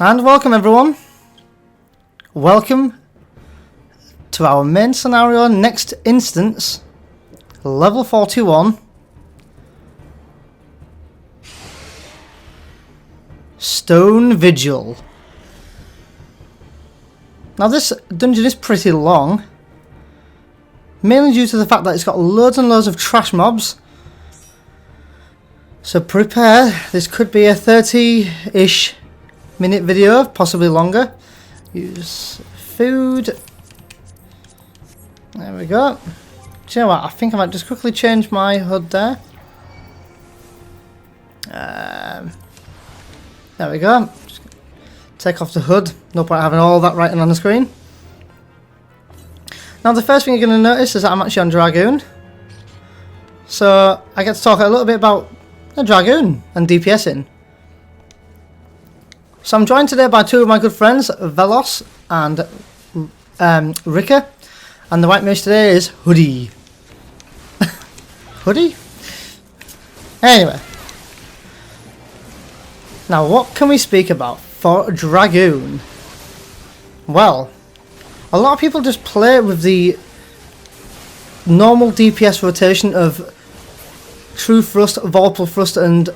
And welcome everyone. Welcome to our main scenario next instance, level 41. Stone Vigil. Now this dungeon is pretty long, mainly due to the fact that it's got loads and loads of trash mobs. So prepare, this could be a 30-ish minute video, possibly longer. Use food. There we go. Do you know what? I think I might just quickly change my HUD there. There we go. Just take off the HUD. No point having all that writing on the screen. Now the first thing you're going to notice is that I'm actually on Dragoon. So I get to talk a little bit about the Dragoon and DPSing. So I'm joined today by two of my good friends, Velos and Rika. And the white mage today is Hoodie. Hoodie? Anyway. Now what can we speak about for Dragoon? Well, a lot of people just play with the normal DPS rotation of True Thrust, Vorpal Thrust and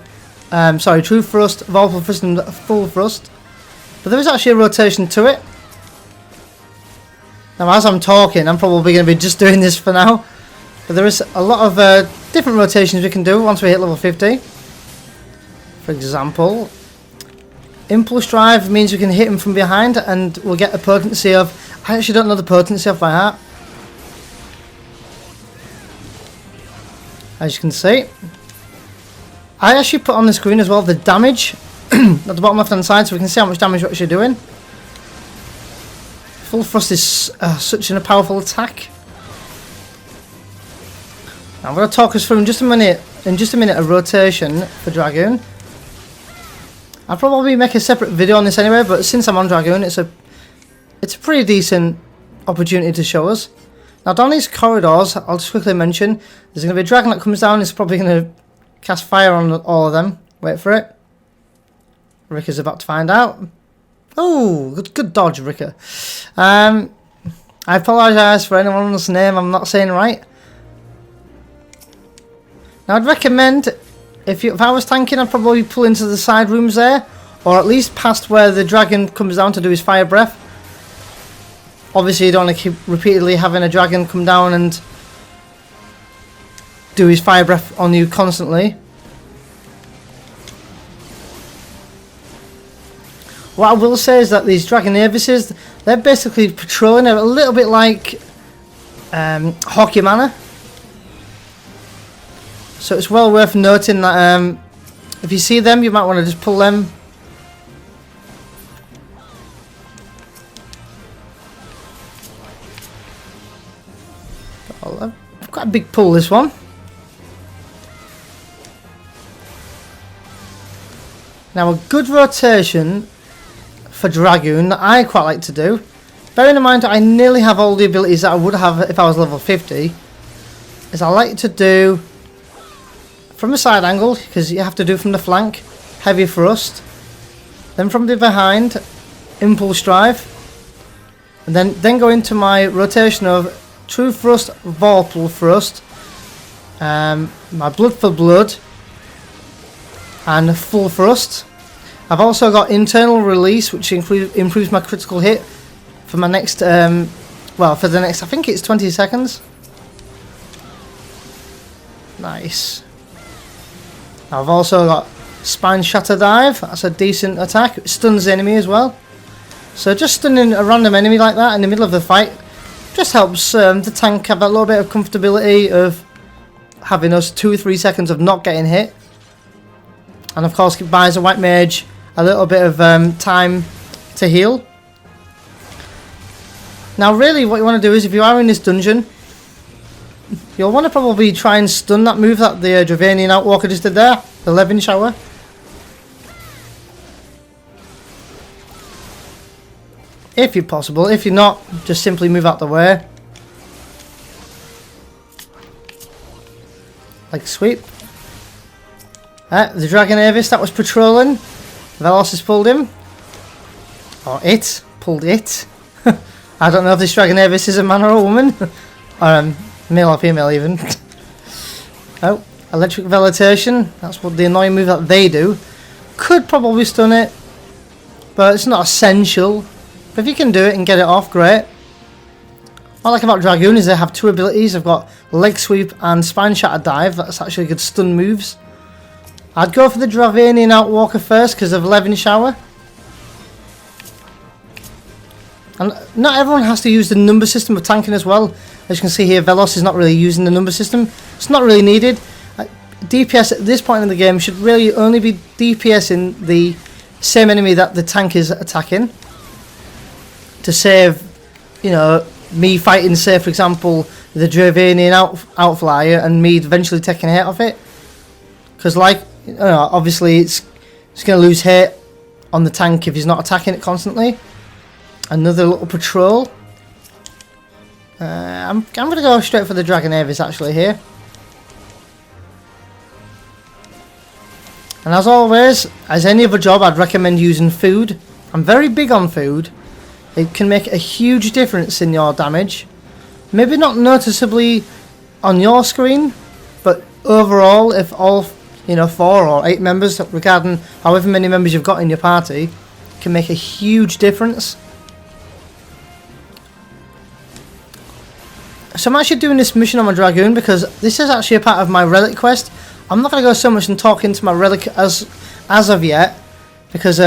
True Thrust, Vorpal Thrust and Full Thrust. But there is actually a rotation to it. Now as I'm talking, I'm probably going to be just doing this for now. But there is a lot of different rotations we can do once we hit level 50. For example, Impulse Drive means we can hit him from behind and we'll get a potency of... I actually don't know the potency off by heart. As you can see, I actually put on the screen as well the damage at the bottom left hand side so we can see how much damage we're actually doing. Full Thrust is such a powerful attack. Now I'm going to talk us through in just a minute a rotation for Dragoon. I'll probably make a separate video on this anyway, but since I'm on Dragoon, it's a pretty decent opportunity to show us. Now down these corridors, I'll just quickly mention, there's going to be a dragon that comes down, it's probably going to cast fire on all of them. Wait for it. Rika's about to find out. Oh, good dodge, Rika. I apologise for anyone's name I'm not saying right. Now I'd recommend, if I was tanking, I'd probably pull into the side rooms there, or at least past where the dragon comes down to do his fire breath. Obviously you don't want to keep repeatedly having a dragon come down and do his fire breath on you constantly. What I will say is that these Dragon Avises, they're basically patrolling a little bit like Hockey Manor. So it's well worth noting that if you see them, you might want to just pull them. I've got a big pull this one. Now a good rotation for Dragoon that I quite like to do, bearing in mind I nearly have all the abilities that I would have if I was level 50, is I like to do from a side angle, because you have to do from the flank, heavy thrust, then from the behind, impulse drive, and then go into my rotation of True Thrust, Vorpal Thrust, my Blood for Blood, and Full Thrust. I've also got Internal Release, which improves my critical hit for my next, well, for the next, I think it's 20 seconds. Nice. I've also got Spine Shatter Dive, that's a decent attack, it stuns the enemy as well. So just stunning a random enemy like that in the middle of the fight just helps the tank have a little bit of comfortability of having us 2 or 3 seconds of not getting hit. And of course it buys a white mage a little bit of time to heal. Now really what you want to do is, if you are in this dungeon, you'll want to probably try and stun that move that the Dravanian Outwalker just did there, the Levin Shower. If you're possible, if you're not, just simply move out the way. Like sweep. The Dragon Avis that was patrolling, Velos has pulled him. Or it. Pulled it. I don't know if this Dragon Avis is a man or a woman. Or male or female even. Oh, electric vegetation. That's what the annoying move that they do. Could probably stun it. But it's not essential. But if you can do it and get it off, great. What I like about Dragoon is they have two abilities. They've got Leg Sweep and Spine Shatter Dive. That's actually good stun moves. I'd go for the Dravanian Outwalker first because of Levin Shower. And not everyone has to use the number system of tanking as well. As you can see here, Velos is not really using the number system. It's not really needed. DPS at this point in the game should really only be DPSing the same enemy that the tank is attacking. To save, you know, me fighting, say for example, the Dravanian Outflyer and me eventually taking a hit off it. Because like, you know, obviously it's going to lose hit on the tank if he's not attacking it constantly. Another little patrol. I'm going to go straight for the Dragon Avis actually here. And as always, as any other job, I'd recommend using food. I'm very big on food. It can make a huge difference in your damage. Maybe not noticeably on your screen, but overall, if all, you know, 4 or 8 members, regarding however many members you've got in your party, can make a huge difference. So I'm actually doing this mission on my Dragoon because this is actually a part of my relic quest. I'm not going to go so much and talk into my relic as of yet, because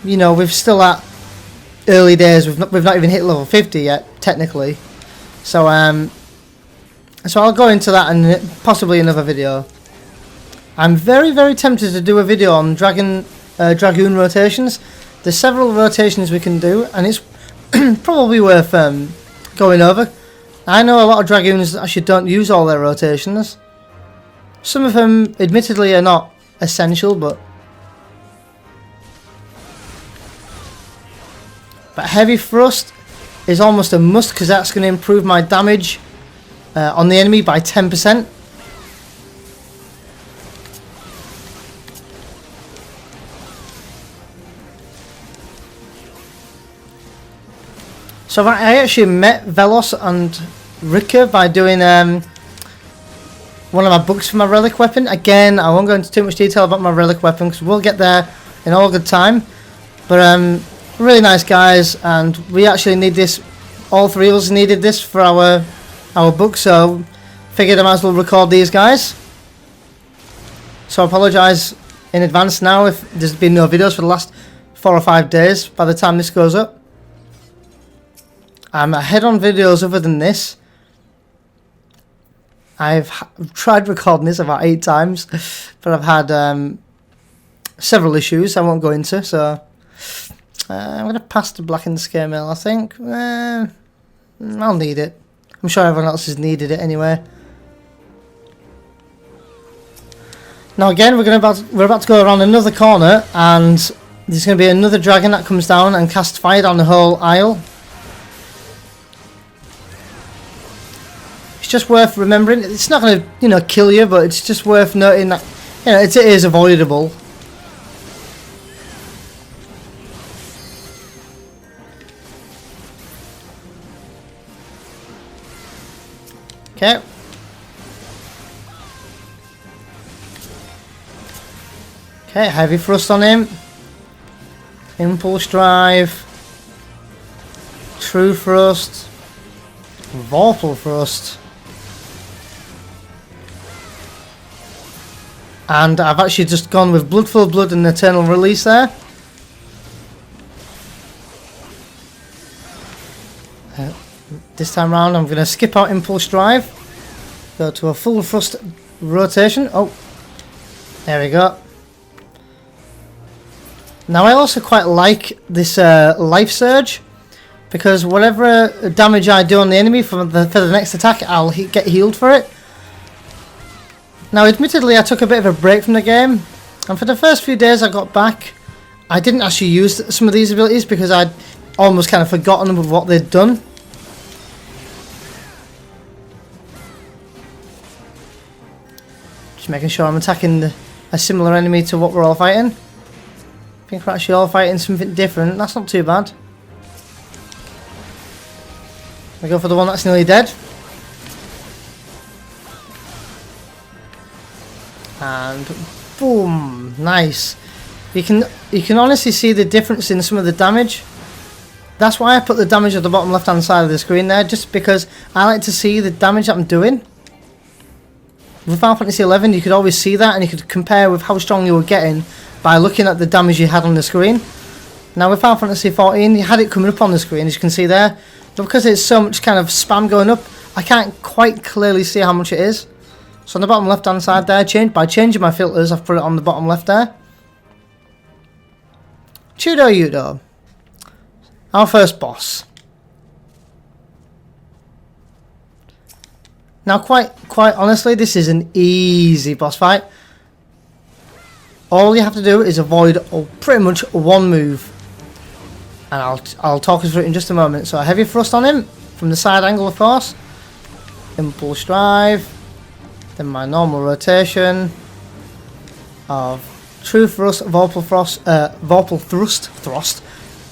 you know, we're still at early days. We've not even hit level 50 yet, technically. So so I'll go into that in possibly another video. I'm very, very tempted to do a video on Dragoon Rotations. There's several rotations we can do, and it's probably worth going over. I know a lot of Dragoons actually don't use all their rotations. Some of them, admittedly, are not essential, but Heavy Thrust is almost a must because that's going to improve my damage on the enemy by 10%. So I actually met Velos and Rika by doing one of my books for my relic weapon. Again, I won't go into too much detail about my relic weapon because we'll get there in all good time. But really nice guys, and we actually need this. All three of us needed this for our book, so figured I might as well record these guys. So I apologise in advance now if there's been no videos for the last 4 or 5 days by the time this goes up. I'm ahead on videos other than this. I've tried recording this about 8 times, but I've had several issues I won't go into, so I'm going to pass the Black and Scare Mail, I think. I'll need it. I'm sure everyone else has needed it anyway. Now again, we're about to go around another corner, and there's going to be another dragon that comes down and casts fire down the whole aisle. It's just worth remembering. It's not going to, you know, kill you, but it's just worth noting that, you know, it is avoidable. Okay. Okay, Heavy Thrust on him. Impulse Drive. True Thrust. Vorpal Thrust. And I've actually just gone with Bloodful Blood and Eternal Release there. This time round I'm going to skip out Impulse Drive. Go to a full thrust rotation. Oh, there we go. Now I also quite like this Life Surge, because whatever damage I do on the enemy for the next attack, I'll get healed for it. Now admittedly I took a bit of a break from the game, and for the first few days I got back, I didn't actually use some of these abilities because I'd almost kind of forgotten of what they'd done. Just making sure I'm attacking a similar enemy to what we're all fighting. think we're actually all fighting something different. That's not too bad. We go for the one that's nearly dead. And boom, nice. You can honestly see the difference in some of the damage. That's why I put the damage at the bottom left hand side of the screen there, just because I like to see the damage that I'm doing. With Final Fantasy XI you could always see that, and you could compare with how strong you were getting by looking at the damage you had on the screen. Now with Final Fantasy XIV you had it coming up on the screen, as you can see there, but because it's so much kind of spam going up, I can't quite clearly see how much it is. So on the bottom left hand side there, by changing my filters, I've put it on the bottom left there. Chudo Yudo. Our first boss. Now quite honestly, this is an easy boss fight. All you have to do is avoid pretty much one move. And I'll talk us through it in just a moment. So a heavy thrust on him, from the side angle of course. Impulse drive. Then my normal rotation of true thrust, vorpal thrust,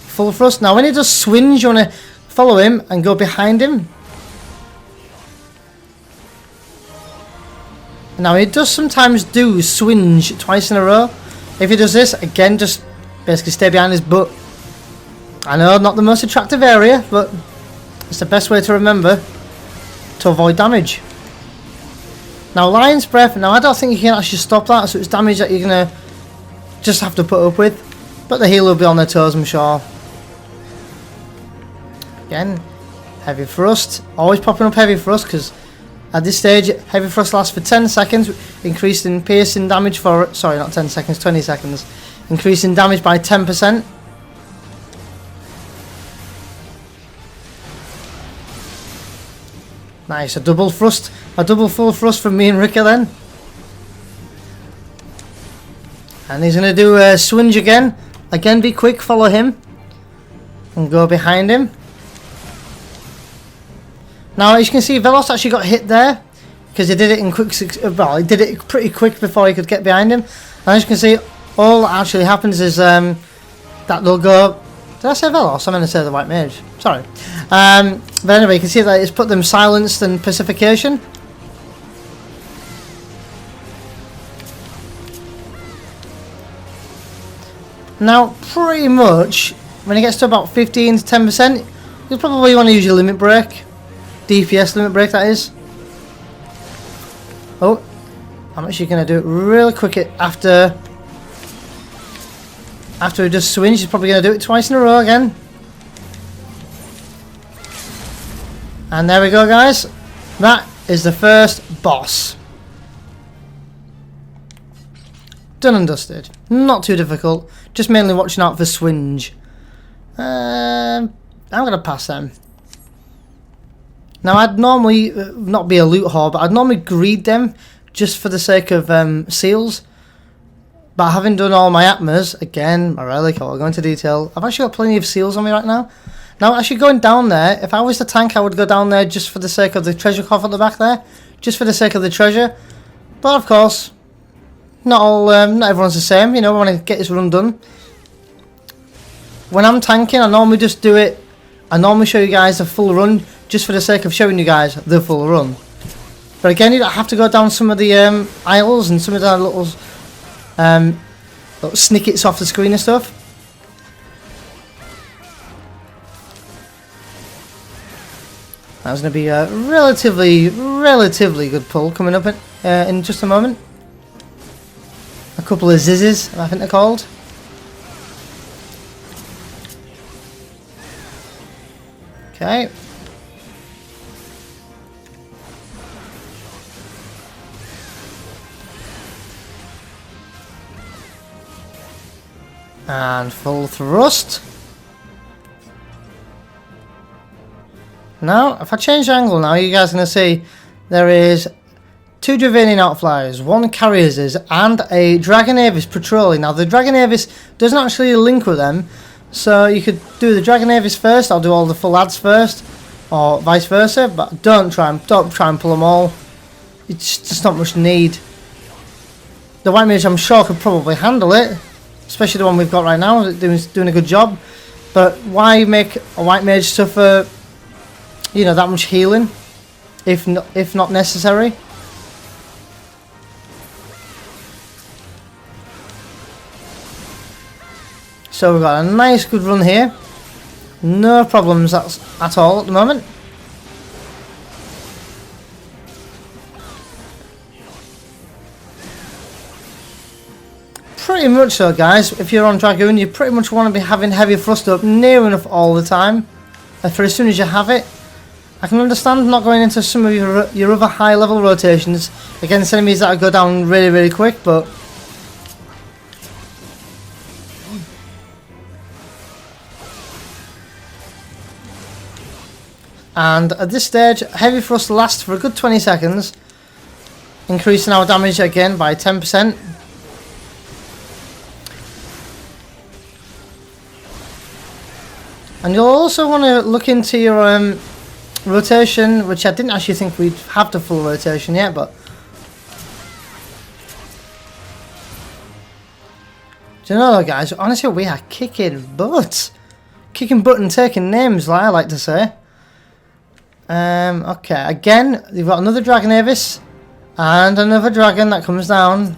full thrust. Now when he does swinge, you want to follow him and go behind him. Now he does sometimes do swinge twice in a row. If he does this, again just basically stay behind his butt. I know, not the most attractive area, but it's the best way to remember to avoid damage. Now Lion's Breath, now I don't think you can actually stop that, so it's damage that you're going to just have to put up with. But the healer will be on their toes, I'm sure. Again, heavy thrust, always popping up heavy thrust, because at this stage heavy thrust lasts for 10 seconds, increased in piercing damage for, sorry not 10 seconds, 20 seconds, increasing damage by 10%. Nice, a double thrust, a double full thrust from me and Rika then. And he's going to do a swinge again. Again, be quick, follow him. And go behind him. Now, as you can see, Velos actually got hit there. Because he did it in quick, well, he did it pretty quick before he could get behind him. And as you can see, all that actually happens is that they'll go... Did I say Velos? I meant to say the White Mage. Sorry. But anyway, you can see that it's put them silenced and pacification. Now, pretty much, when it gets to about 15 to 10%, you'll probably want to use your limit break. DPS limit break, that is. Oh, I'm actually going to do it really quick after he does swing. He's probably going to do it twice in a row again. And there we go, guys. That is the first boss. Done and dusted. Not too difficult. Just mainly watching out for swinge. I'm going to pass them. Now, I'd normally not be a loot whore, but I'd normally greed them just for the sake of seals. But having done all my atmas, again, my relic, I'll go into detail. I've actually got plenty of seals on me right now. Now, actually going down there, if I was the tank, I would go down there just for the sake of the treasure coffer at the back there. Just for the sake of the treasure. But, of course, not everyone's the same. You know, we want to get this run done. When I'm tanking, I normally just do it. I normally show you guys the full run just for the sake of showing you guys the full run. But again, you don't have to go down some of the aisles and some of the little snippets off the screen and stuff. That's going to be a relatively good pull coming up in just a moment. A couple of zizzes, I think they're called. Okay. And full thrust. Now, if I change the angle now, you guys are going to see there is 2 Dravanian outflyers, 1 Carriers, and a Dragon Avis patrolling. Now, the Dragon Avis doesn't actually link with them, so you could do the Dragon Avis first. I'll do all the full ads first, or vice versa. But don't try and pull them all. It's just not much need. The White Mage, I'm sure, could probably handle it. especially the one we've got right now, doing a good job. But why make a white mage suffer, you know, that much healing, if not necessary? So we've got a nice good run here. No problems at all at the moment. Pretty much so, guys. If you're on Dragoon, you pretty much want to be having heavy thrust up near enough all the time. For as soon as you have it. I can understand not going into some of your other high level rotations against enemies that go down really, really quick, but and at this stage, heavy thrust lasts for a good 20 seconds, increasing our damage again by 10%. And you'll also want to look into your rotation, which I didn't actually think we'd have the full rotation yet, but do you know though, guys, honestly we are kicking butt. Kicking butt and taking names, like I like to say. Okay, again, you've got another Dragon Avis and another dragon that comes down.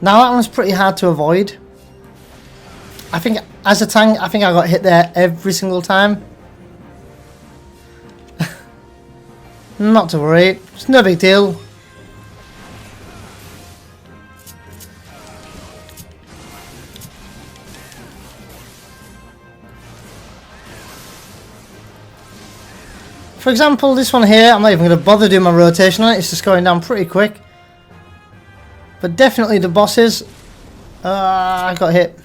Now that one's pretty hard to avoid. I think as a tank, I got hit there every single time. Not to worry, it's no big deal. For example, this one here, I'm not even going to bother doing my rotation on it, it's just going down pretty quick. But definitely the bosses, I got hit.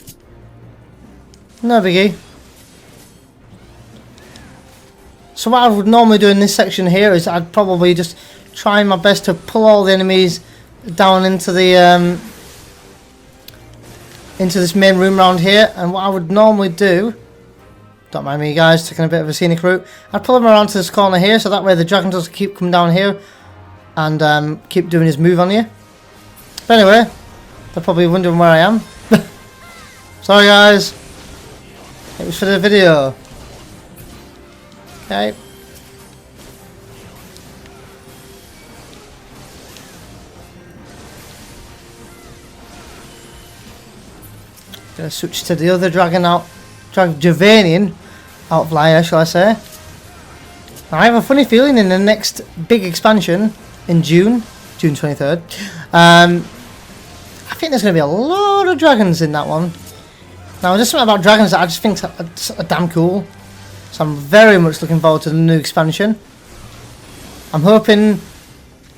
No biggie. So what I would normally do in this section here is I'd probably just try my best to pull all the enemies down into the into this main room round here. And what I would normally do, don't mind me guys, taking a bit of a scenic route, I'd pull them around to this corner here, so that way the dragon doesn't keep coming down here and keep doing his move on you. But anyway, they're probably wondering where I am. Sorry guys, it was for the video. Okay. Gonna switch to the other dragon out, Javanian outflyer, shall I say. I have a funny feeling in the next big expansion in June 23rd, I think there's going to be a lot of dragons in that one. Now, there's something about dragons that I just think are damn cool. So I'm very much looking forward to the new expansion. I'm hoping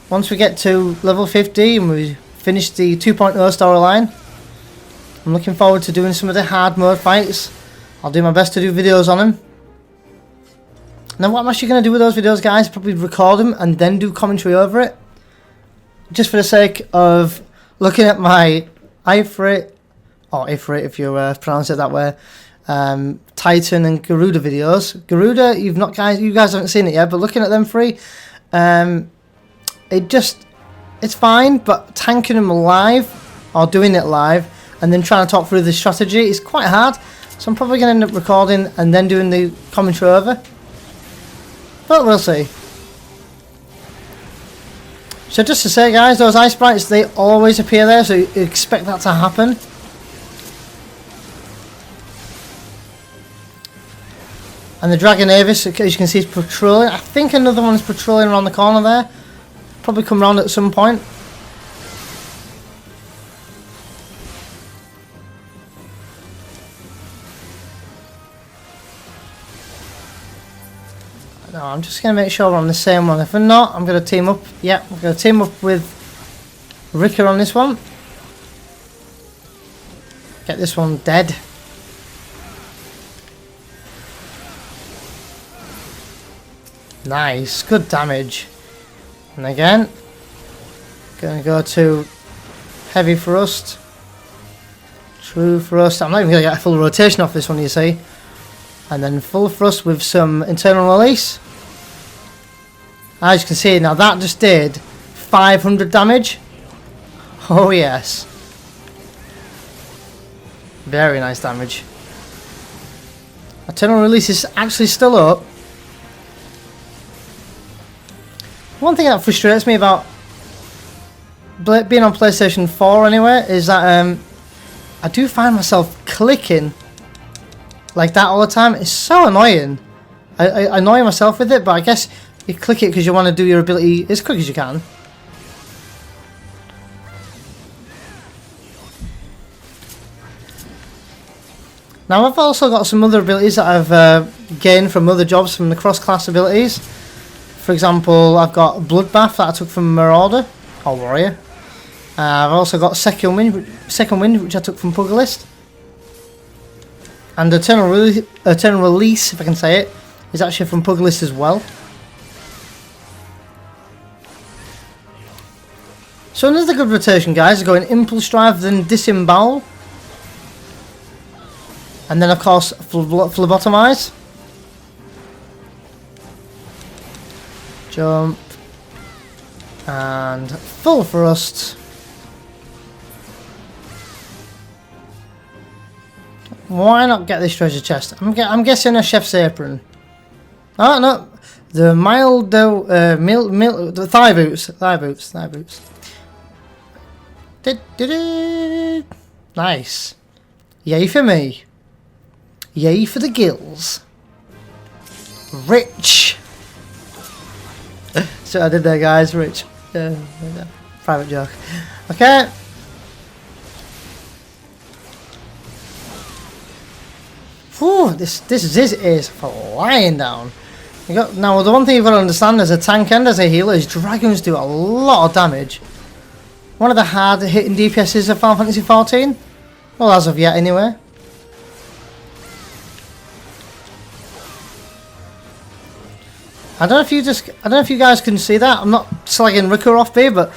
once we get to level 50 and we finish the 2.0 storyline, I'm looking forward to doing some of the hard mode fights. I'll do my best to do videos on them. Now what I'm actually going to do with those videos, guys, probably record them and then do commentary over it. Just for the sake of looking at my Ifrit, or Ifrit if you pronounce it that way, Titan and Garuda videos. Garuda, you guys haven't seen it yet, but looking at them three, it's fine, but tanking them live, or doing it live, and then trying to talk through the strategy is quite hard. So I'm probably going to end up recording and then doing the commentary over. But we'll see. So just to say, guys, those ice sprites, they always appear there, so you expect that to happen. And the Dragon Avis, as you can see, is patrolling. I think another one is patrolling around the corner there. Probably come around at some point. No, I'm just going to make sure we're on the same one. If we're not, I'm going to team up. Yeah, I'm going to team up with Rika on this one. Get this one dead. Nice, good damage. And again, going to go to heavy thrust. True thrust. I'm not even going to get a full rotation off this one, you see. And then full thrust with some internal release. As you can see, now that just did 500 damage. Oh yes. Very nice damage. Eternal Release is actually still up. One thing that frustrates me about being on PlayStation 4 anyway is that I do find myself clicking like that all the time. It's so annoying. I annoy myself with it, but I guess you click it because you want to do your ability as quick as you can. Now I've also got some other abilities that I've gained from other jobs from the cross-class abilities. For example, I've got Bloodbath that I took from Marauder or Warrior. I've also got Second Wind, which I took from Pugilist. And Eternal Release, if I can say it, is actually from Pugilist as well. So another good rotation, guys, is going Impulse Drive, then Disembowel. And then, of course, Phlebotomize. Jump. And Full Thrust. Why not get this treasure chest? I'm guessing a chef's apron. Oh, no. The mild... the thigh boots. Thigh boots. Nice. Yay for me. Yay for the gills. Rich. So I did there, guys. Rich. Private joke. Okay. Whew, this is flying down. Now the one thing you've got to understand as a tank and as a healer is Dragoons do a lot of damage. One of the hard hitting DPSs of Final Fantasy XIV. Well, as of yet, anyway. I don't know if you guys can see that. I'm not slagging Rika off here, but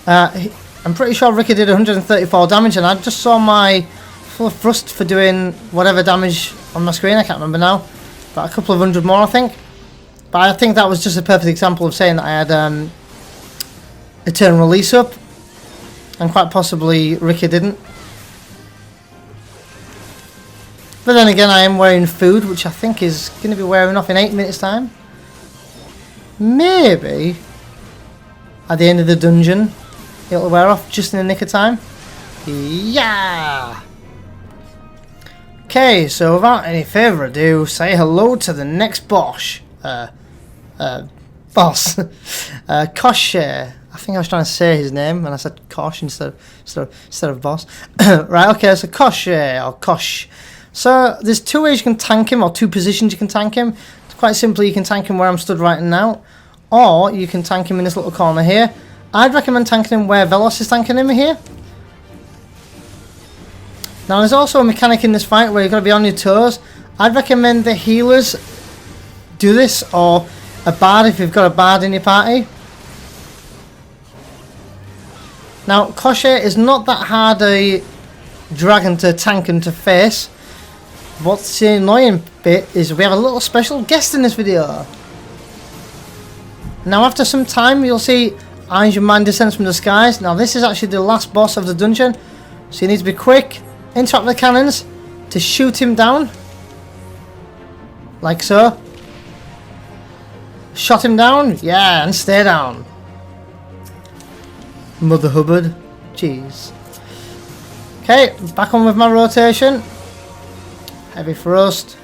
I'm pretty sure Rika did 134 damage, and I just saw my full thrust for doing whatever damage on my screen. I can't remember now, but a couple of hundred more, I think. But I think that was just a perfect example of saying that I had Eternal Release up, and quite possibly Rika didn't. But then again, I am wearing food, which I think is going to be wearing off in 8 minutes' time. Maybe at the end of the dungeon it'll wear off just in the nick of time. Yeah! Okay, so without any further ado, say hello to the next boss. Boss. Kosh. I think I was trying to say his name and I said Kosh instead of boss. Right, okay, so Kosh or Kosh. So there's two ways you can tank him, or two positions you can tank him. Quite simply, you can tank him where I'm stood right now, or you can tank him in this little corner here. I'd recommend tanking him where Velos is tanking him here. Now there's also a mechanic in this fight where you've got to be on your toes. I'd recommend the healers do this, or a bard if you've got a bard in your party. Now Kosh is not that hard a dragon to tank and to face. What's the annoying bit is we have a little special guest in this video. Now after some time you'll see Eyes Your Man descends from the skies. Now this is actually the last boss of the dungeon, so you need to be quick, interrupt the cannons to shoot him down. Like so. Shot him down, yeah, and stay down. Mother Hubbard. Jeez. Okay, back on with my rotation. Heavy Thrust,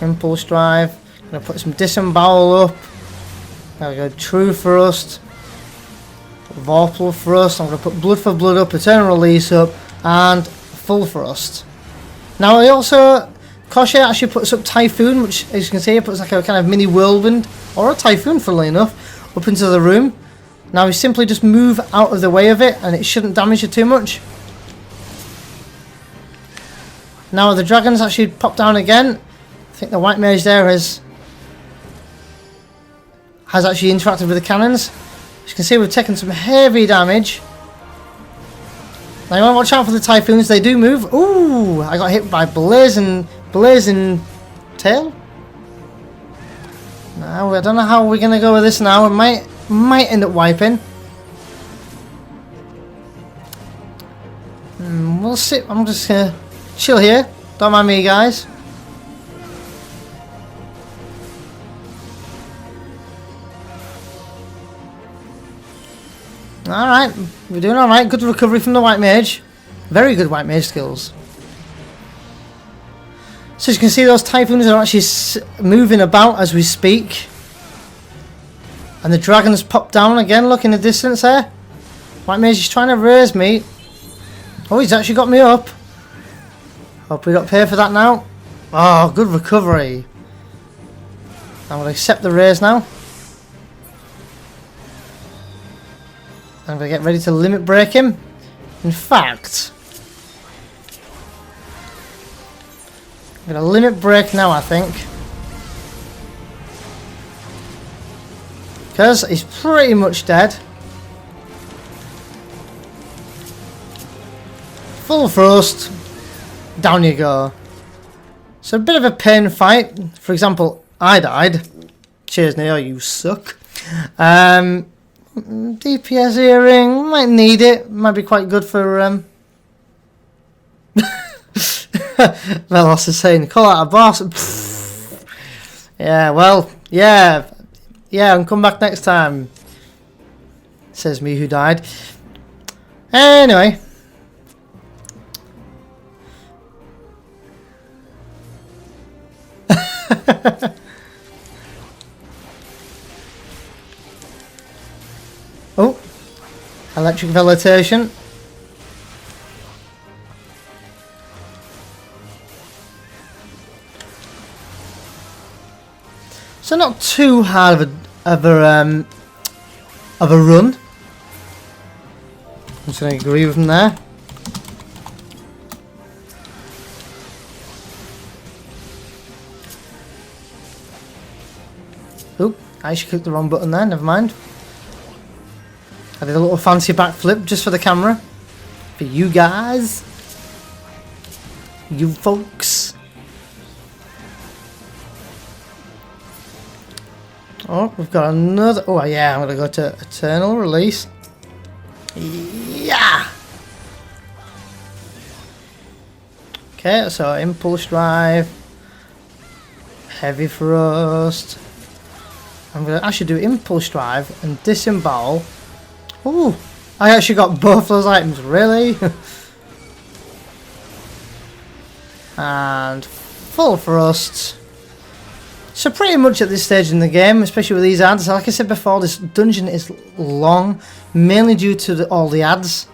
Impulse Drive, gonna put some Disembowel up, there we go, True Thrust, Vorpal Thrust, I'm gonna put Blood for Blood up, Eternal Release up, and Full Thrust. Now I also, Kosh actually puts up Typhoon, which as you can see, it puts like a kind of mini whirlwind, or a Typhoon funnily enough, up into the room. Now we simply just move out of the way of it, and it shouldn't damage you too much. Now the dragons actually pop down again. I think the white mage there has actually interacted with the cannons. As you can see, we've taken some heavy damage. Now you want to watch out for the typhoons, they do move. Ooh, I got hit by blazing tail. Now I don't know how we're gonna go with this now. It might end up wiping. We'll see. I'm just gonna chill here. Don't mind me, guys. Alright, we're doing alright. Good recovery from the White Mage. Very good White Mage skills. So as you can see, those Typhoons are actually moving about as we speak. And the Dragon's popped down again. Look in the distance there. White Mage is trying to raise me. Oh, he's actually got me up. Hope we got paid for that now. Oh, good recovery. I'm going to accept the raise now. I'm going to get ready to limit break him. In fact, I'm going to limit break now, I think. Because he's pretty much dead. Full thrust. Down you go. So a bit of a pain fight. For example, I died. Cheers, Neo, you suck. DPS earring, might need it. Might be quite good for Velos is saying, call out a boss. Yeah, well, yeah, and come back next time. Says me who died. Anyway. Oh, electric vegetation. So not too hard of a run. I'm just going to agree with him there. Oop, I actually clicked the wrong button there, never mind. I did a little fancy backflip just for the camera. For you guys. You folks. Oh, we've got another. Oh, yeah, I'm going to go to Eternal Release. Yeah! Okay, so Impulse Drive. Heavy Thrust. I'm going to actually do Impulse Drive and Disembowel. Ooh, I actually got both those items, really? And Full Thrust. So pretty much at this stage in the game, especially with these ads, like I said before, this dungeon is long, mainly due to all the ads.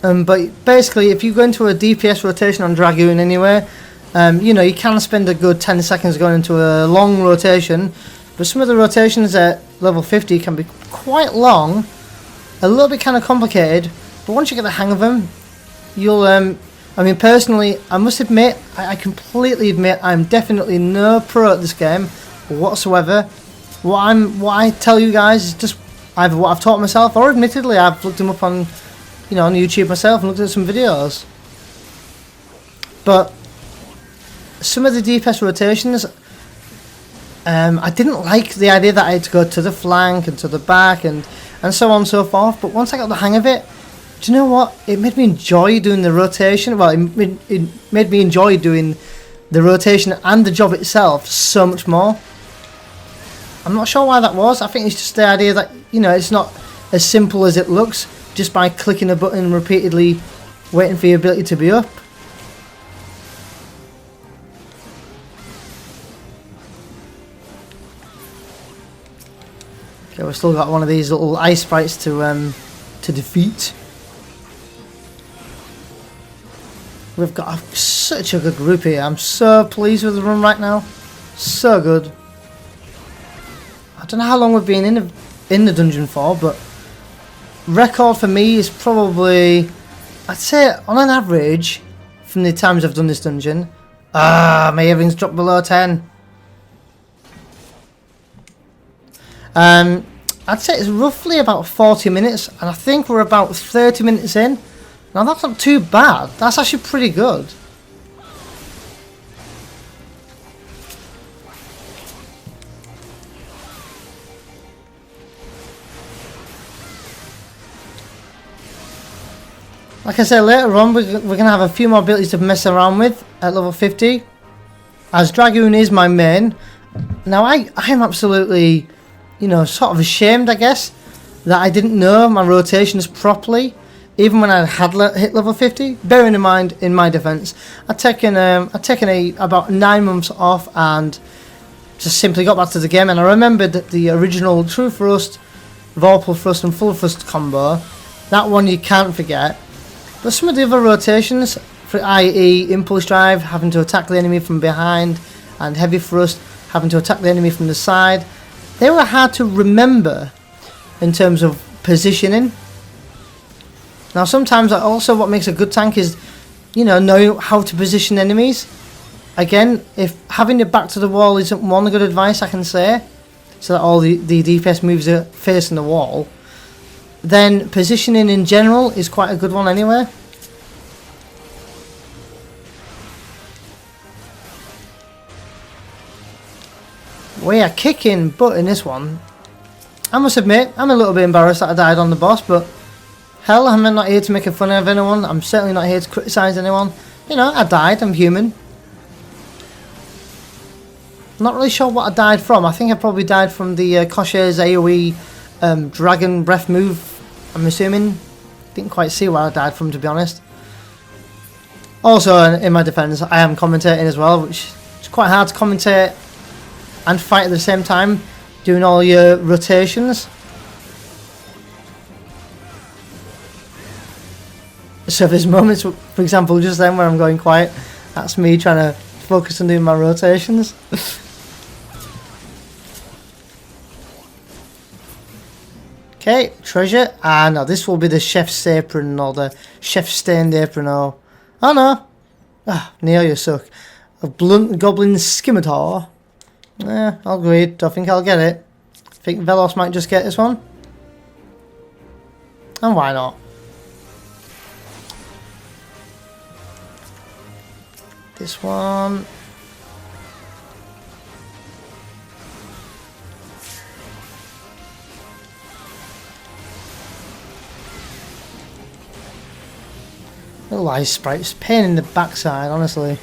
But basically, if you go into a DPS rotation on Dragoon anyway, you know, you can spend a good 10 seconds going into a long rotation, but some of the rotations at level 50 can be quite long, a little bit kind of complicated, but once you get the hang of them, you'll, I mean, personally, I must admit, I completely admit, I'm definitely no pro at this game whatsoever. What I tell you guys is just either what I've taught myself, or admittedly, I've looked them up on, you know, on YouTube myself and looked at some videos. But some of the DPS rotations, I didn't like the idea that I had to go to the flank and to the back and so on and so forth. But once I got the hang of it, do you know what? It made me enjoy doing the rotation. Well, it made me enjoy doing the rotation and the job itself so much more. I'm not sure why that was. I think it's just the idea that, you know, it's not as simple as it looks just by clicking a button repeatedly, waiting for your ability to be up. Okay, we've still got one of these little ice sprites to defeat. We've got such a good group here. I'm so pleased with the run right now. So good. I don't know how long we've been in the dungeon for, but record for me is probably, I'd say on an average, from the times I've done this dungeon, my earrings dropped below 10. I'd say it's roughly about 40 minutes, and I think we're about 30 minutes in. Now that's not too bad. That's actually pretty good. Like I said, later on we're going to have a few more abilities to mess around with at level 50. As Dragoon is my main. Now I am absolutely, you know, sort of ashamed, I guess, that I didn't know my rotations properly, even when I had hit level 50. Bearing in mind, in my defence, I'd taken about 9 months off and just simply got back to the game, and I remembered the original True Thrust, Vorpal Thrust and Full Thrust combo. That one you can't forget. But some of the other rotations, i.e. Impulse Drive, having to attack the enemy from behind, and Heavy Thrust, having to attack the enemy from the side, they were hard to remember in terms of positioning. Now sometimes also what makes a good tank is, you know, knowing how to position enemies. Again, if having your back to the wall isn't one good advice I can say, so that all the DPS moves are facing the wall, then positioning in general is quite a good one anyway. We are kicking butt in this one. I must admit, I'm a little bit embarrassed that I died on the boss, but hell, I'm not here to make fun of anyone. I'm certainly not here to criticise anyone. You know, I died, I'm human. Not really sure what I died from. I think I probably died from the Kosh's AoE Dragon Breath move, I'm assuming. Didn't quite see where I died from, to be honest. Also, in my defence, I am commentating as well, which is quite hard to commentate and fight at the same time, doing all your rotations. So there's moments, for example, just then where I'm going quiet, that's me trying to focus on doing my rotations. Okay, treasure. Ah, no, this will be the chef's apron or the chef's stained apron or... Oh no! Ah, Neo, you suck. A blunt goblin scimitar. I'll agree. Don't think I'll get it. Think Velos might just get this one. And why not? This one. Little ice sprites, pain in the backside, honestly.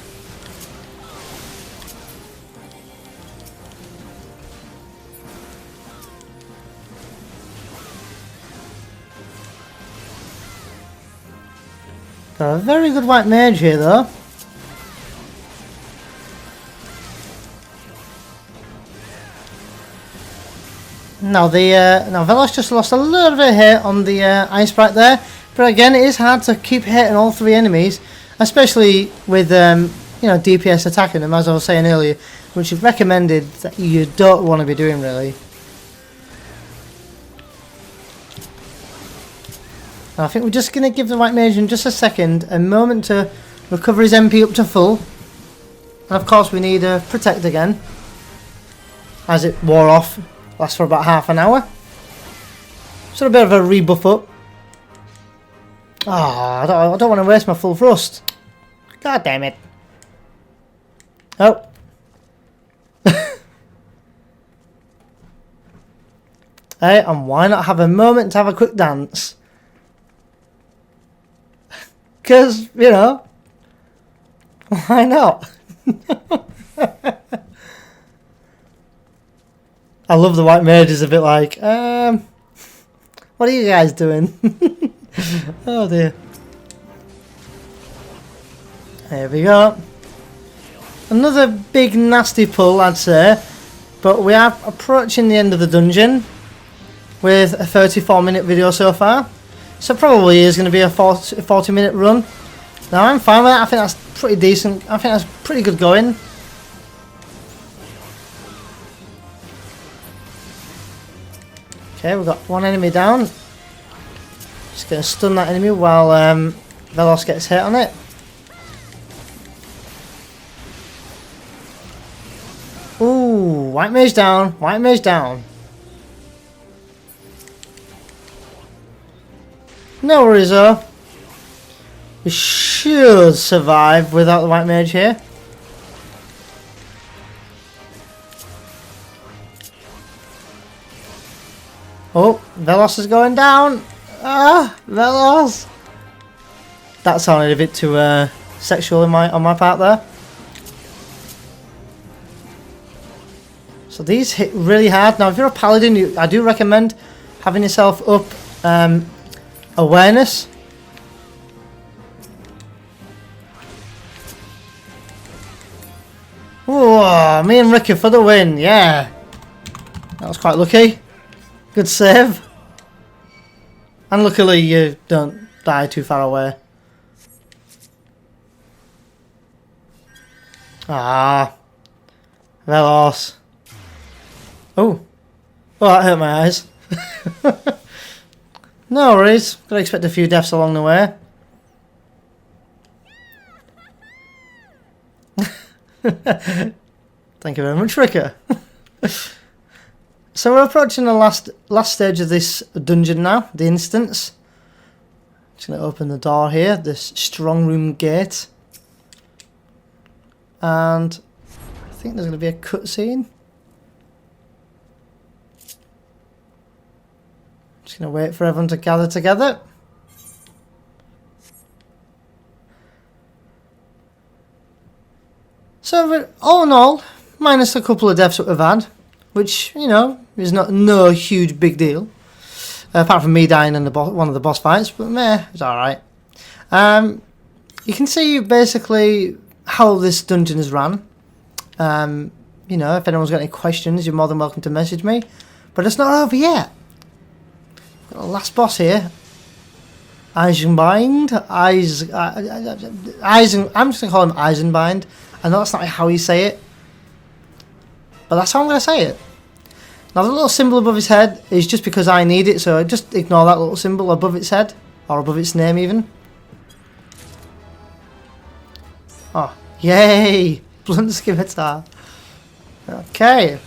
Got a very good white mage here, though. Now Velos just lost a little bit of hit on the ice sprite there. But again, it is hard to keep hitting all 3 enemies, especially with you know, DPS attacking them, as I was saying earlier, which is recommended that you don't want to be doing really. Now, I think we're just going to give the white mage in just a second a moment to recover his MP up to full, and of course we need a protect again, as it wore off, lasts for about half an hour. So a bit of a rebuff up. Ah, I don't want to waste my full thrust. God damn it. Oh. Hey, and why not have a moment to have a quick dance? Because, you know, why not? I love the white mage is a bit like, what are you guys doing? Oh dear. There we go. Another big nasty pull, I'd say, but we are approaching the end of the dungeon with a 34-minute video so far, so probably is going to be a 40-minute run. Now I'm fine with that. I think that's pretty decent. I think that's pretty good going. Okay, we've got one enemy down. Just going to stun that enemy while Velos gets hit on it. Ooh, white mage down, white mage down. No worries though. We should survive without the white mage here. Oh, Velos is going down. Ah, Velos. That sounded a bit too sexual on my part there. So these hit really hard. Now if you're a paladin, I do recommend having yourself up awareness. Whoa, me and Rika for the win, yeah. That was quite lucky. Good save. And luckily you don't die too far away. Ah. Velos. Oh. Oh, that hurt my eyes. No worries. Gotta expect a few deaths along the way. Thank you very much, Rika. So we're approaching the last stage of this dungeon now, the instance. Just going to open the door here, this strong room gate. And I think there's going to be a cutscene. Just going to wait for everyone to gather together. So all in all, minus a couple of deaths that we've had, which, you know, is no huge big deal. Apart from me dying in one of the boss fights, but meh, it's alright. You can see basically how this dungeon is run. You know, if anyone's got any questions, you're more than welcome to message me. But it's not over yet. Got the last boss here. Eisenbind. I'm just going to call him Eisenbind. I know that's not how you say it, but that's how I'm going to say it. Now the little symbol above his head is just because I need it, so just ignore that little symbol above its head, or above its name even. Oh, yay! Blunt scimitar. Okay,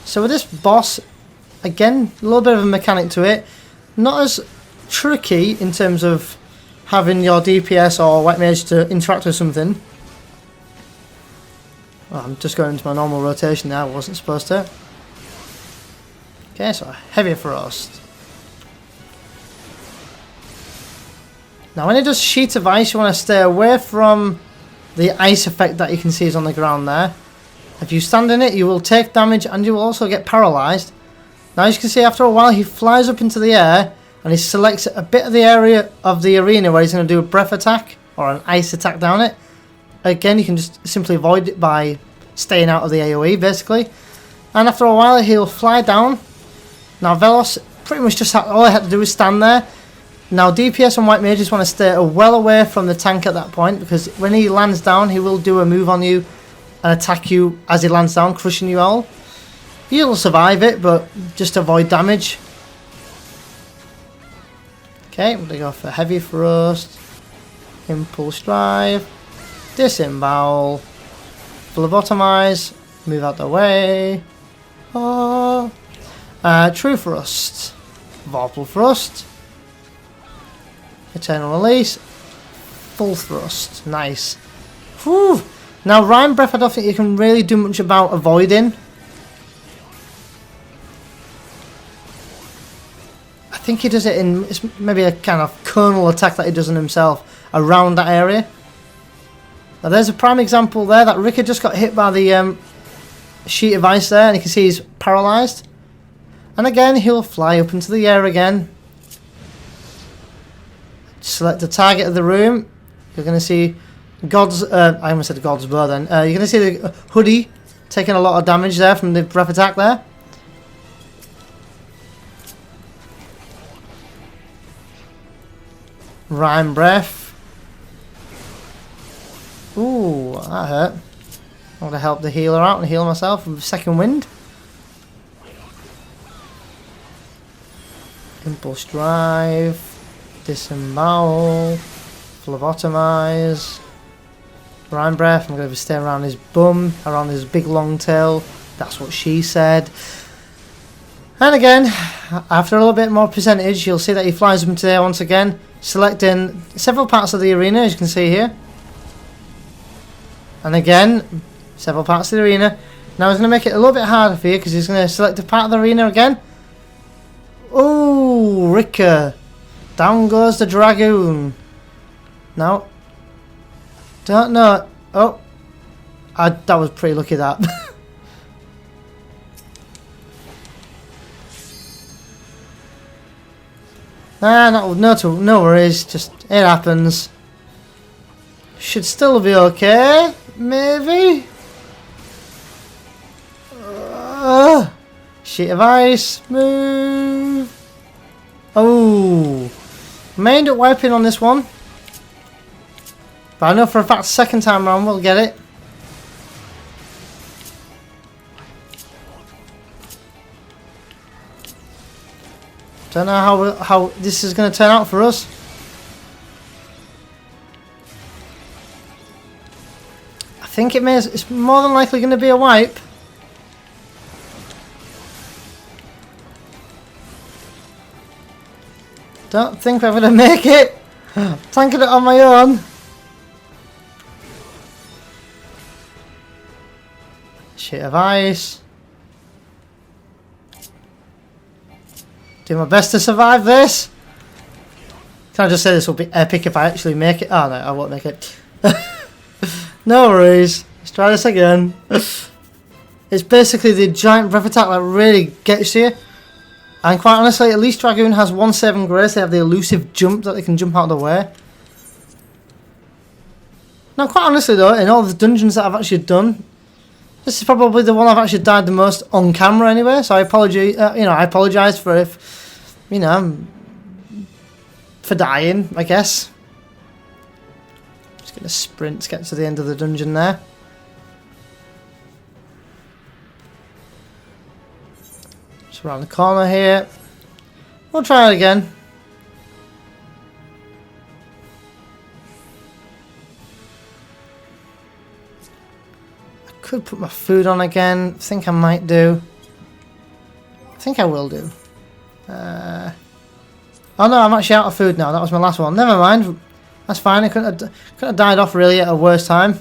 so with this boss, again, a little bit of a mechanic to it. Not as tricky in terms of having your DPS or white mage to interact with something. Oh, I'm just going into my normal rotation now, I wasn't supposed to. Okay, so heavy frost. Now when it does sheet of ice, you want to stay away from the ice effect that you can see is on the ground there. If you stand in it, you will take damage and you will also get paralysed. Now as you can see, after a while he flies up into the air and he selects a bit of the area of the arena where he's going to do a breath attack or an ice attack down it. Again, you can just simply avoid it by staying out of the AoE basically. And after a while he'll fly down. Now Velos pretty much just all I had to do was stand there. Now DPS and white mages want to stay well away from the tank at that point, because when he lands down he will do a move on you and attack you as he lands down, crushing you all. You'll survive it, but just avoid damage. Okay, we're going to go for heavy frost, impulse drive, disembowel, phlebotomize, move out the way. Oh. True Thrust, Vorpal Thrust, Eternal Release, Full Thrust, nice. Whew. Now Rhyme Breath I don't think you can really do much about avoiding. I think he does it in, it's maybe a kind of kernel attack that he does on himself around that area. Now there's a prime example there that Rika just got hit by the sheet of ice there, and you can see he's paralysed. And again, he'll fly up into the air again. Select the target of the room. You're going to see God's... I almost said God's Bow then. You're going to see the hoodie taking a lot of damage there from the breath attack there. Rhyme Breath. Ooh, that hurt. I want to help the healer out and heal myself with Second Wind. Impulse Drive, Disembowel, Phlebotomize, Rhyme Breath. I'm going to stay around his bum, around his big long tail. That's what she said. And again, after a little bit more percentage, you'll see that he flies up into there once again, selecting several parts of the arena, as you can see here. And again, several parts of the arena. Now he's going to make it a little bit harder for you, because he's going to select a part of the arena again. Oh, Rika. Down goes the Dragoon. No. Don't know. Oh. That was pretty lucky, that. Nah, no worries. Just, it happens. Should still be okay. Maybe? Sheet of ice. Move. Oh. May end up wiping on this one. But I know for a fact second time round we'll get it. Don't know how this is going to turn out for us. I think it's more than likely going to be a wipe. Don't think I'm going to make it. Tanking it on my own. Sheet of ice. Do my best to survive this. Can I just say this will be epic if I actually make it? Oh no, I won't make it. No worries. Let's try this again. It's basically the giant breath attack that really gets you. And quite honestly, at least Dragoon has 1/7 grace. They have the elusive jump that they can jump out of the way. Now, quite honestly though, in all the dungeons that I've actually done, this is probably the one I've actually died the most on camera anyway. So I apologize. I apologise for for dying, I guess. Just gonna sprint to get to the end of the dungeon there. Just around the corner here. We'll try it again. I could put my food on again. I think I might do. I think I will do. Oh no, I'm actually out of food now. That was my last one. Never mind. That's fine. I couldn't have died off really at a worse time.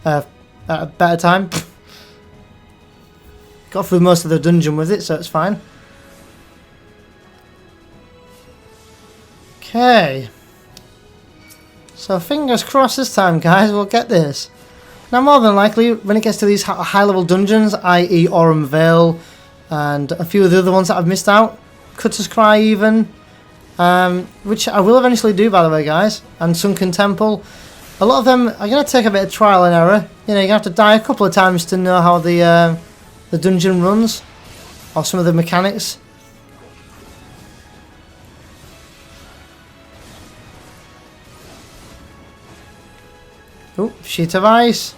At a better time. Got through most of the dungeon with it, so it's fine. Okay. So fingers crossed this time, guys. We'll get this. Now, more than likely, when it gets to these high-level dungeons, i.e. Aurum Vale, and a few of the other ones that I've missed out, Cutter's Cry even, which I will eventually do, by the way, guys, and Sunken Temple. A lot of them are going to take a bit of trial and error. You know, you're going to have to die a couple of times to know how the dungeon runs, or some of the mechanics. Oh, sheet of ice.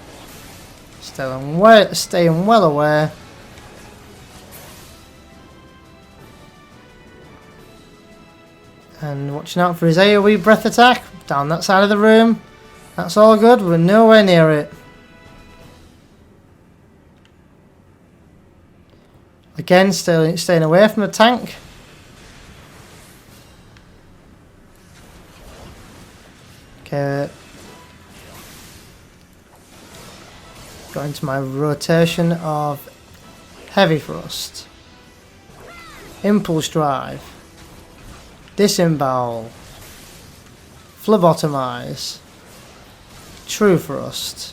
Staying well aware. And watching out for his AoE breath attack down that side of the room. That's all good. We're nowhere near it. Again, staying away from the tank. Okay. Going to my rotation of Heavy Thrust, Impulse Drive, Disembowel, Phlebotomize, True Thrust,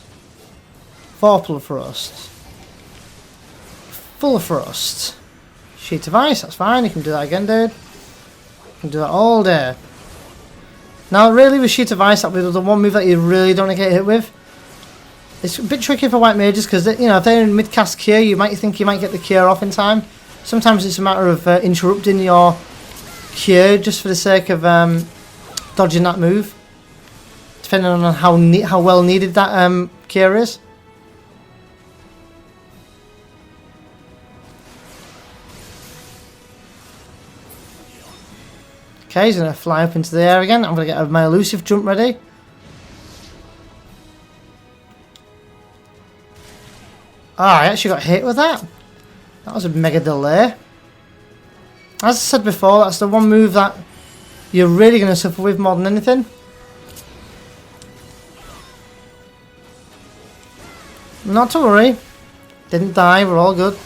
Vorpal Thrust, Full Thrust, Sheet of Ice. That's fine, you can do that again, dude. You can do that all day. Now really with Sheet of Ice, that'll be the one move that you really don't want to get hit with. It's a bit tricky for white mages because, you know, if they're in mid-cast cure, you might think you might get the cure off in time. Sometimes it's a matter of interrupting your cure just for the sake of dodging that move, depending on how well needed that cure is. Okay, he's going to fly up into the air again. I'm going to get my elusive jump ready. Ah, I actually got hit with that. That was a mega delay. As I said before, that's the one move that you're really going to suffer with more than anything. Not to worry. Didn't die, we're all good.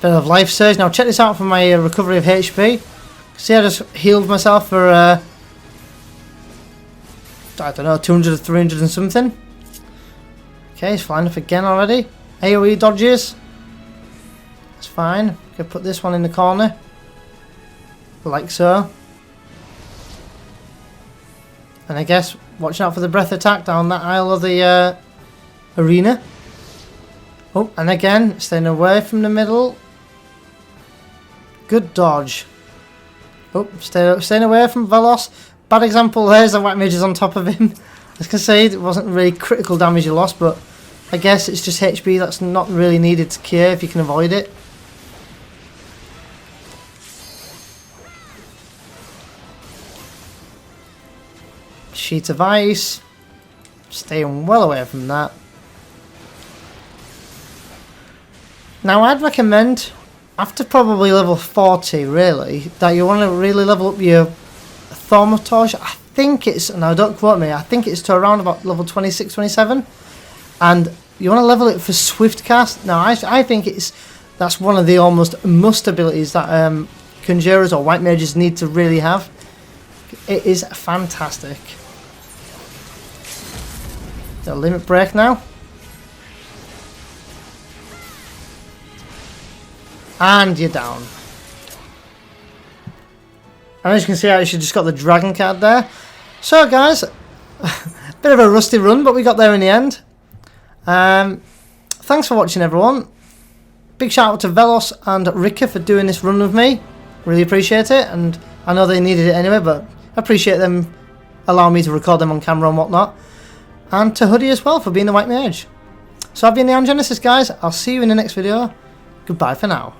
Bit of life surge. Now check this out for my recovery of HP. See, I just healed myself for I don't know, 200 or 300 and something. Okay, he's flying up again already. AoE dodges. That's fine. Could put this one in the corner. Like so. And I guess watching out for the breath attack down that aisle of the arena. Oh, and again, staying away from the middle. Good dodge. Oh, staying away from Velos. Bad example, there's the white mages on top of him. I was going to say, it wasn't really critical damage you lost, but I guess it's just HP that's not really needed to cure if you can avoid it. Sheet of ice. Staying well away from that. Now I'd recommend, after probably level 40 really, that you want to really level up your Thaumaturge. I think it's, now don't quote me, I think it's to around about level 26, 27. And you want to level it for Swift Cast. Now I think that's one of the almost must abilities that Conjurers or White Mages need to really have. It is fantastic. The limit break now. And you're down. And as you can see, I actually just got the dragon card there. So guys, bit of a rusty run, but we got there in the end. Thanks for watching everyone. Big shout out to Velos and Rika for doing this run with me. Really appreciate it, and I know they needed it anyway, but I appreciate them allowing me to record them on camera and whatnot. And to Hoodie as well for being the White Mage. So I've been the Genesis guys. I'll see you in the next video. Goodbye for now.